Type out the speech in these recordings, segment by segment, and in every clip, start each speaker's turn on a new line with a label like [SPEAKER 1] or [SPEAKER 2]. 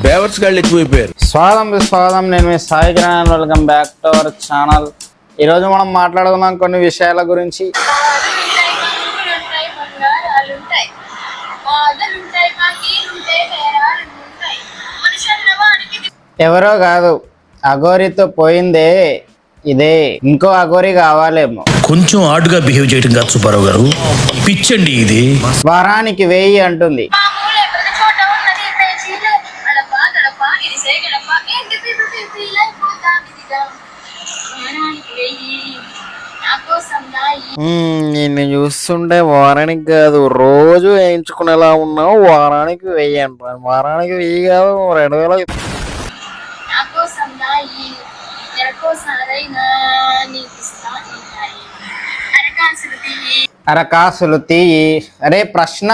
[SPEAKER 1] బేవర్స్ గాళ్ళు ఎక్కువైపోయారు.
[SPEAKER 2] స్వాగతం నేను మీ Sai Kiran. Welcome back to our channel. ఈరోజు మనం మాట్లాడుకుందాం కొన్ని విషయాల గురించి. ఎవరో కాదు, అఘోరితో పోయిందే ఇదే, ఇంకో అఘోరి కావాలేమో.
[SPEAKER 1] కొంచెం ఆడుగా బిహేవ్ చేయడం కాదు సుబ్బారావు గారు, పిచ్చండి ఇది.
[SPEAKER 2] వారానికి 1000 అంటుంది. నిన్ను చూస్తుంటే వారానికి కాదు రోజు వేయించుకునేలా ఉన్నావు. వారానికి 1000 అంటారు. వారానికి 1000 కాదు 2000. అరకాసులు తీయి. అరే ప్రశ్న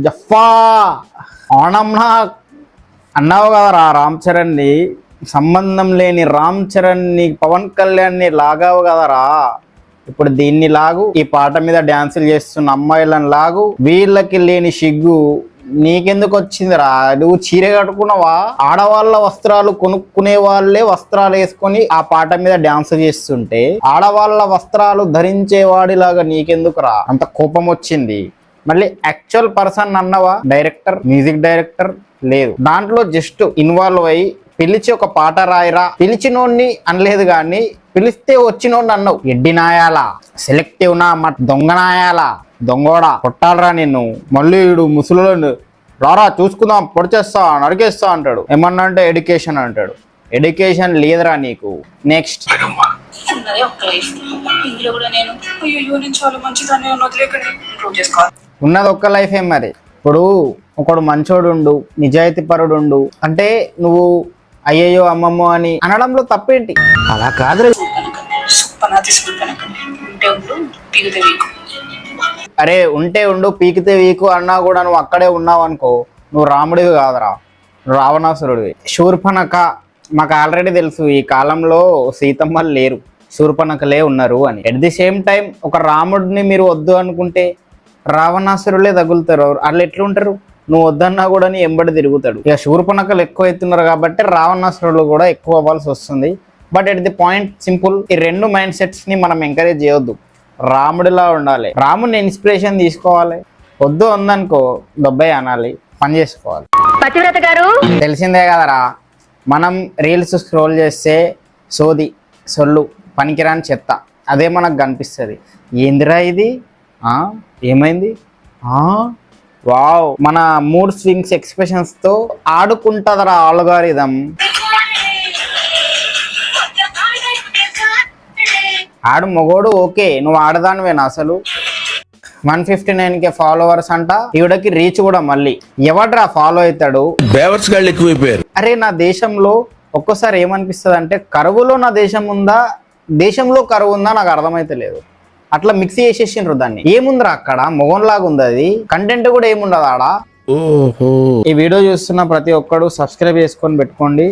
[SPEAKER 2] జఫా ఓణంనా అన్నావు కదరా రామ్ చరణ్ ని, సంబంధం లేని రామ్ చరణ్ ని పవన్ కళ్యాణ్ ని లాగావు కదరా. ఇప్పుడు దీన్ని లాగు, ఈ పాట మీద డాన్సులు చేస్తున్న అమ్మాయిలను లాగు. వీళ్ళకి లేని సిగ్గు నీకెందుకు వచ్చిందిరా? నువ్వు చీర కట్టుకున్నావా? ఆడవాళ్ళ వస్త్రాలు కొనుక్కునే వాళ్ళే వస్త్రాలు వేసుకొని ఆ పాట మీద డాన్స్ చేస్తుంటే ఆడవాళ్ళ వస్త్రాలు ధరించేవాడిలాగా నీకెందుకురా అంత కోపం వచ్చింది? మళ్ళీ యాక్చువల్ పర్సన్ అన్నవా? డైరెక్టర్, మ్యూజిక్ డైరెక్టర్ లేదు దాంట్లో. జస్ట్ ఇన్వాల్వ్ అయ్యి పిలిచి ఒక పాట రాయిరా, పిలిచినోడిని అనలేదు కానీ పిలిస్తే వచ్చినోడిని అన్నావు. ఎడ్డి నాయాలా, సెలెక్టివ్ నా దొంగ నాయాలా, దొంగోడా కొట్టాలరా నిన్ను. మళ్ళీ వీడు ముసలిని రారా చూసుకుందాం పొడిచేస్తా నరికేస్తా అంటాడు. ఏమన్నా అంటే ఎడ్యుకేషన్ అంటాడు. ఎడ్యుకేషన్ లేదురా నీకు. నెక్స్ట్ ఉన్నది ఒక్క లైఫ్ ఏం మరి. ఇప్పుడు ఒకడు మంచోడుండు, నిజాయితీ పరుడుండు అంటే నువ్వు అయ్యయ్యో అమ్మమ్మో అని అనడంలో తప్పేంటి? అలా కాదు. అరే ఉంటే ఉండు పీకితే వీకు అన్నా కూడా నువ్వు అక్కడే ఉన్నావు అనుకో, నువ్వు రాముడివి కాదురా, రావణాసురుడివి. శూర్పణఖ మాకు ఆల్రెడీ తెలుసు, ఈ కాలంలో సీతమ్మలు లేరు, శూర్పణఖలే ఉన్నారు అని. ఎట్ ది సేమ్ టైం ఒక రాముడిని మీరు వద్దు అనుకుంటే రావణాసురులే తగులుతారు. వాళ్ళు ఎట్లుంటారు? నువ్వు వద్దన్నా కూడా నీ ఎంబడి తిరుగుతాడు. ఇక శూర్పణఖలు ఎక్కువ అవుతున్నారు కాబట్టి రావణాసురులు కూడా ఎక్కువ అవ్వాల్సి వస్తుంది. But at the point simple, ఈ రెండు మైండ్ సెట్స్ ని మనం ఎంకరేజ్ చేయొద్దు. రాముడిలా ఉండాలి, రాముడిని ఇన్స్పిరేషన్ తీసుకోవాలి. వద్దు ఉందనుకో దొబ్బాయి అనాలి, పని చేసుకోవాలి. తెలిసిందే కదరా, మనం రీల్స్ స్క్రోల్ చేస్తే సోది సొల్లు పనికిరాని చెత్త అదే మనకు కనిపిస్తుంది. ఏందిరా ఇది, ఏమైంది, వావ్. మన మూడ్ స్వింగ్స్ ఎక్స్ప్రెషన్స్ తో ఆడుకుంటుందరా ఆల్గారిథం. ఆడు మొగోడు ఓకే, నువ్వు ఆడదానివేనా అసలు? 159K ఫాలోవర్స్ అంట, ఈవిడకి రీచ్ కూడా మళ్ళీ ఎవడ్రా ఫాలో అవుతాడు?
[SPEAKER 1] బేవర్స్ గాళ్ళు ఎక్కువైపోయారు.
[SPEAKER 2] అరే నా దేశంలో ఒక్కోసారి ఏమనిపిస్తుంది అంటే కరువులో నా దేశం ఉందా, దేశంలో కరువు ఉందా నాకు అర్థమైతే లేదు. అట్లా మిక్స్ చేసేసిండ్రు దాన్ని. ఏముందిరా అక్కడ, మొగంలాగా ఉంది అది. కంటెంట్ కూడా ఏముండదు ఆడ. ఈ వీడియో చూస్తున్న ప్రతి ఒక్కడు సబ్స్క్రైబ్ చేసుకొని పెట్టుకోండి.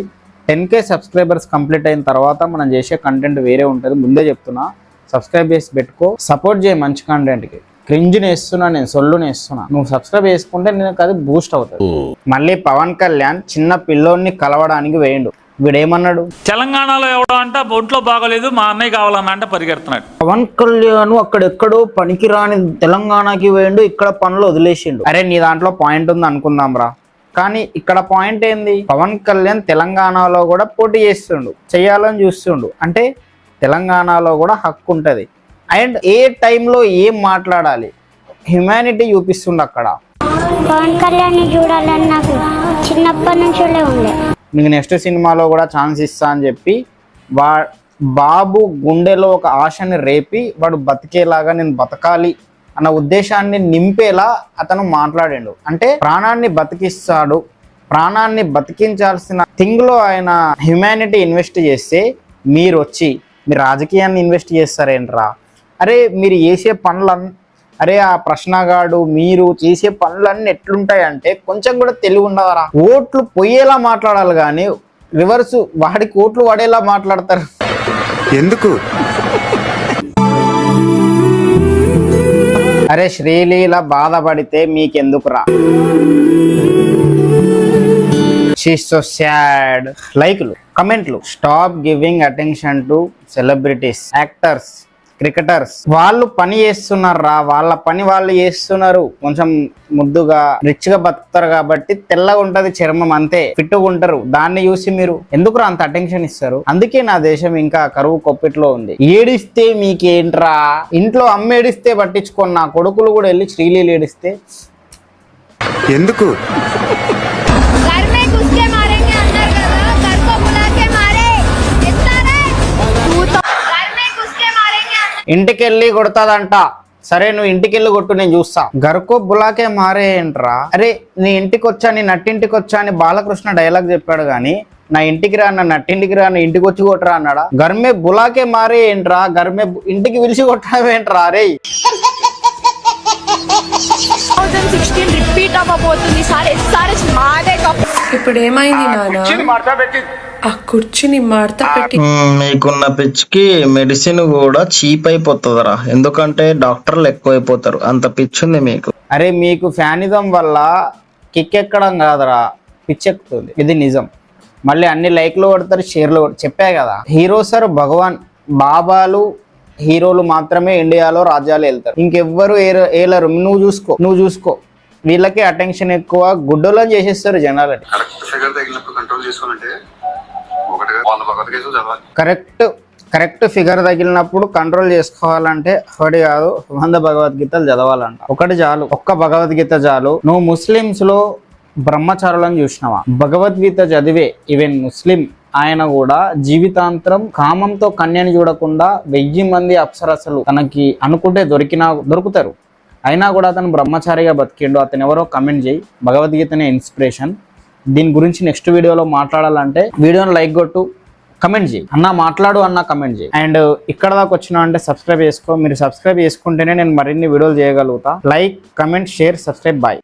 [SPEAKER 2] 10K సబ్స్క్రైబర్స్ కంప్లీట్ అయిన తర్వాత మనం చేసే కంటెంట్ వేరే ఉంటుంది, ముందే చెప్తున్నా. సబ్స్క్రైబ్ చేసి పెట్టుకో, సపోర్ట్ చేయి మంచి కంటెంట్కి. క్రింజ్ని వేస్తున్నా నేను, సొల్లుని వేస్తున్నా. నువ్వు సబ్స్క్రైబ్ చేసుకుంటే నేను అది బూస్ట్ అవుతుంది. మళ్ళీ పవన్ కళ్యాణ్ చిన్న పిల్లోడిని కలవడానికి వేయండు. వీడేమన్నాడు?
[SPEAKER 3] తెలంగాణలో ఎవడో అంట ఒంట్లో బాగోలేదు మా అన్నయ్య కావాలన్నంట పరిగెడుతున్నాడు.
[SPEAKER 2] పవన్ కళ్యాణ్ అక్కడెక్కడో పనికిరాని తెలంగాణకి వేయండు, ఇక్కడ పనులు వదిలేసిండు. అరే నీ దాంట్లో పాయింట్ ఉంది అనుకుందాం రా, కానీ ఇక్కడ పాయింట్ ఏంది? పవన్ కళ్యాణ్ తెలంగాణలో కూడా పోటీ చేస్తుండు, చెయ్యాలని చూస్తుండు. అంటే తెలంగాణలో కూడా హక్కు ఉంటుంది. అండ్ ఏ టైంలో ఏం మాట్లాడాలి హ్యుమానిటీ చూపిస్తుండు అక్కడ.
[SPEAKER 4] పవన్ కళ్యాణ్ చూడాలని నాకు చిన్నప్పటి నుంచి ఉండే.
[SPEAKER 2] నీకు నెక్స్ట్ సినిమాలో కూడా ఛాన్స్ ఇస్తా అని చెప్పి బాబు గుండెలో ఒక ఆశని రేపి వాడు బతికేలాగా నేను బతకాలి అన్న ఉద్దేశాన్ని నింపేలా అతను మాట్లాడాడు. అంటే ప్రాణాన్ని బతికిస్తాడు, ప్రాణాన్ని బతికించాల్సిన థింగ్లో ఆయన హ్యుమానిటీ ఇన్వెస్ట్ చేస్తే మీరు వచ్చి మీరు రాజకీయాన్ని ఇన్వెస్ట్ చేస్తారేంట్రా? అరే మీరు చేసే పనులన్నీ, అరే ఆ ప్రశ్నగాడు మీరు చేసే పనులన్నీ ఎట్లుంటాయి అంటే కొంచెం కూడా తెలివి ఉండవరా? ఓట్లు పోయేలా మాట్లాడాలి కానీ రివర్స్ వాడికి ఓట్లు పడేలా మాట్లాడతారు
[SPEAKER 5] ఎందుకు?
[SPEAKER 2] అరే శ్రీలీల బాధపడితే మీకెందుకురా? She so sad. లైక్లు, కమెంట్లు. Stop giving attention to celebrities, actors, cricketers. వాళ్ళు పని చేస్తున్నారా, వాళ్ళ పని వాళ్ళు చేస్తున్నారు. కొంచెం ముద్దుగా రిచ్ గా బతుకుతారు కాబట్టి తెల్లగా ఉంటది చర్మం, అంతే, ఫిట్గా ఉంటారు. దాన్ని చూసి మీరు ఎందుకు అంత అటెన్షన్ ఇస్తారు? అందుకే నా దేశం ఇంకా కరువు కొప్పిట్లో ఉంది. ఏడిస్తే మీకేంట్రా, ఇంట్లో అమ్మ ఏడిస్తే పట్టించుకొని నా కొడుకులు కూడా వెళ్ళి శ్రీలీలు ఏడిస్తే
[SPEAKER 5] ఎందుకు?
[SPEAKER 2] ఇంటికెళ్ళి కొడతాదంట. సరే నువ్వు ఇంటికెళ్ళి కొట్టు, నేను చూస్తా. గర్కో బులాకే మారే ఏంట్రా? అరే నీ ఇంటికి వచ్చా, నీ నట్టింటికి వచ్చా అని బాలకృష్ణ డైలాగ్ చెప్పాడు గానీ నా ఇంటికి రా, నా నట్టింటికి రా, నా ఇంటికి వచ్చి కొట్టరా అన్నాడా? గర్మే బులాకే మారే ఏంట్రా? గర్మే ఇంటికి పిలిచి కొట్టడం ఏంట్రా? రే
[SPEAKER 6] 2016 రిపీట్ అవ్వబోతుంది సార్. ఎస్ఆర్ఎస్ మాదే కప్.
[SPEAKER 7] ఇప్పుడు ఏమైంది నాన్న? ఆ కుర్చీని మడత పెట్టి
[SPEAKER 8] మీకున్న పిచ్చికి మెడిసిన్ కూడా చీప్ అయిపోతుందిరా, ఎందుకంటే డాక్టర్లు ఎక్కువైపోతారు, అంత పిచ్చి ఉంది మీకు.
[SPEAKER 2] అరే మీకు ఫ్యానిజం వల్ల కిక్ ఎక్కడం కాదురా, పిచ్చెక్కుతుంది. ఇది నిజం. మళ్ళీ అన్ని లైక్లు కొడతారు, షేర్లు కొడతారు. చెప్పా కదా, హీరో సార్ భగవాన్ బాబాలు హీరోలు మాత్రమే ఇండియాలో రాజ్యాలు వెళ్తారు, ఇంకెవ్వరు ఏలరు. నువ్వు చూసుకో. వీళ్ళకి అటెన్షన్ ఎక్కువ, గుడ్డలో చేసేస్తారు జనాలని. కరెక్ట్ ఫిగర్ తగిలినప్పుడు కంట్రోల్ చేసుకోవాలంటే ఒకటి కాదు 100 భగవద్గీతలు చదవాలంట. ఒకటి చాలు, ఒక్క భగవద్గీత చాలు. నువ్వు ముస్లిమ్స్ లో బ్రహ్మచారులను చూసినావా? భగవద్గీత చదివే ఈవెన్ ముస్లిం ఆయన కూడా జీవితాంతరం కామంతో కన్యని చూడకుండా 1000 మంది అప్సరసలు తనకి అనుకుంటే దొరుకుతారు, అయినా కూడా అతను బ్రహ్మచారిగా బతికిండు. అతను ఎవరో కమెంట్ చేయి. భగవద్గీతనే ఇన్స్పిరేషన్. దీని గురించి నెక్స్ట్ వీడియోలో మాట్లాడాలంటే వీడియోని లైక్ కొట్టు, కమెంట్ చేయి. అన్న మాట్లాడు అన్న కమెంట్ చేయి. అండ్ ఇక్కడ దాకా వచ్చినా అంటే సబ్స్క్రైబ్ చేసుకో. మీరు సబ్స్క్రైబ్ చేసుకుంటేనే నేను మరిన్ని వీడియోలు చేయగలుగుతా. Like, comment, share, subscribe. Bye.